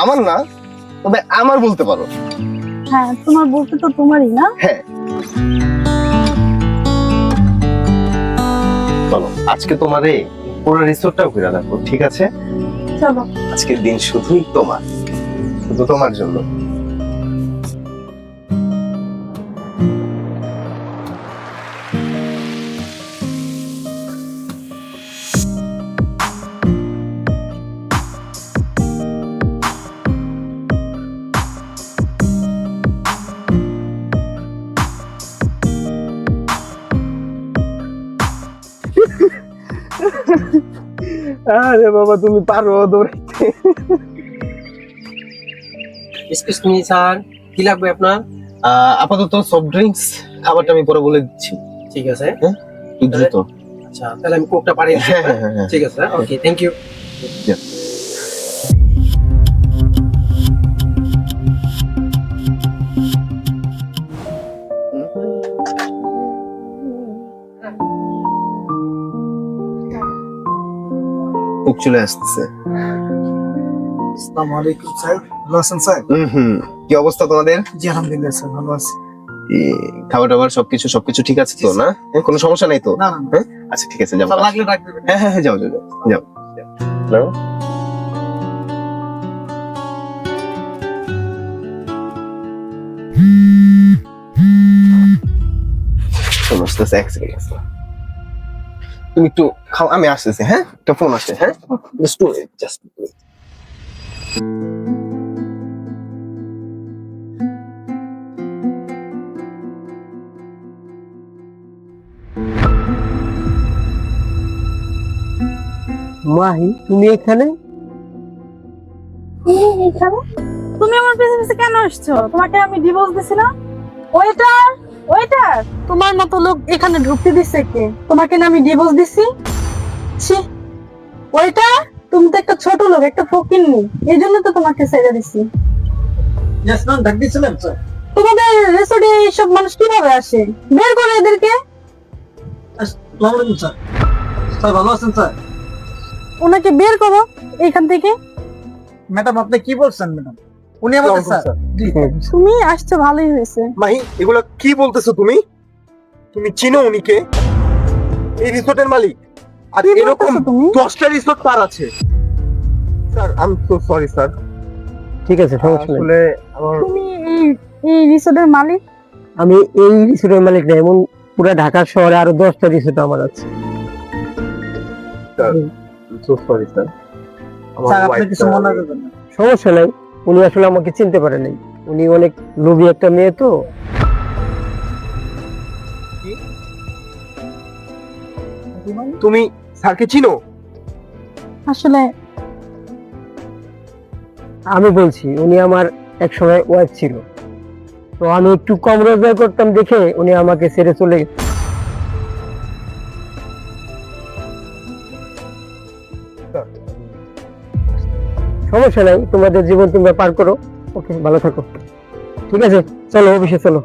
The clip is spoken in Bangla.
আমার না, তবে আমার বলতে পারো। হ্যাঁ, তোমার বলতে তো তোমারই না। হ্যাঁ, চলো আজকে তোমারে পুরো রিসোর্টটাও ঘুরে রাখবো, ঠিক আছে? চলো। আজকের দিন শুধুই তোমার, শুধু তোমার জন্য। আরে বাবা, তুমি পারো দৌড়াইতে। এক্সকিউজ মি স্যার, কি লাগবে আপনার? আপাতত সফট ড্রিঙ্কস, খাবারটা আমি পরে বলে দিচ্ছি। ঠিক আছে। একটু দ্রুত। আচ্ছা, তাহলে আমি কোকটা পাঠিয়ে দিচ্ছি। হ্যাঁ। ঠিক আছে, ওকে, থ্যাংক ইউ। কোক চলে আসতেছে। আসসালামু আলাইকুম স্যার, ভালো আছেন স্যার? কি অবস্থা তোমাদের? জি আলহামদুলিল্লাহ স্যার, ভালো আছি। খাবার টাবার সবকিছু ঠিক আছে তো না? কোনো সমস্যা নাই তো? না না হ্যাঁ? আচ্ছা ঠিক আছে, যাবো। স্যার, লাগলে ডাক দেবেন। হ্যাঁ, যাও। হ্যালো, ফোন আসতেছে, এক সেকেন্ড। তুমি একটু খাও, আমি আসতেছি। হ্যাঁ, একটা ফোন আসছে। হ্যাঁ, জাস্ট মাহি, তুমি এখানে? এখানে তুমি আমার পিছে পিছে কেন আসছো? তোমাকে আমি ডিভোর্স দিছি না? ওয়েটার, ওয়েটার, তোমার মতো লোক এখানে ঢুকতে দিছে কে? তোমাকে না আমি ডিভোর্স দিছি? ছি, ওয়েটার, তুমি তো একটা ছোট লোক, একটা ফকিন্নি, এই জন্য তো তোমাকে ছেড়ে দিছি। ইয়েস ম্যাম, ডাক দিয়েছিলেন স্যার? তোমাদের রিসোর্টে এইসব মানুষ কিভাবে আসে? বের করো এদেরকে। আসসালামু আলাইকুম স্যার। স্যার, ভালো আছেন স্যার? ওনাকে বের করো এইখান থেকে। ম্যাডাম, আপনি কি বলছেন ম্যাডাম? উনি আমাদের স্যার। জি। তুমি আসছো, ভালোই হয়েছে। মাহি, এগুলো কি বলতেছো তুমি? তুমি চিনো উনিকে? এই রিসোর্টের মালিক। আর কি এরকম বলতেছো তুমি? 10টা রিসোর্ট তার আছে। Sir, I am so sorry sir. ঠিক আছে, সমস্যা নেই। আসলে আমার তুমি এই রিসোর্টের মালিক? আমি এই রিসোর্টের মালিক না, এমন পুরো ঢাকা শহরে আরো 10টা রিসোর্ট আমার আছে। So sorry sir. স্যার, আপনি কিছু মনে করবেন না। সমস্যা নাই, উনি আসলে আমাকে চিনতে পারে নাই। উনি অনেক লোভী একটা মেয়ে তো। তুমি স্যারকে চিনো? আসলে আমি বলছি, উনি আমার এক সময় ওয়াইফ ছিল, তো আমি একটু কম রোজগার করতাম দেখে উনি আমাকে ছেড়ে চলে গেছে। সমস্যা নাই, তোমাদের জীবন তোমরা পার করো। ওকে, ভালো থাকো। ঠিক আছে, চলো অফিসে চলো।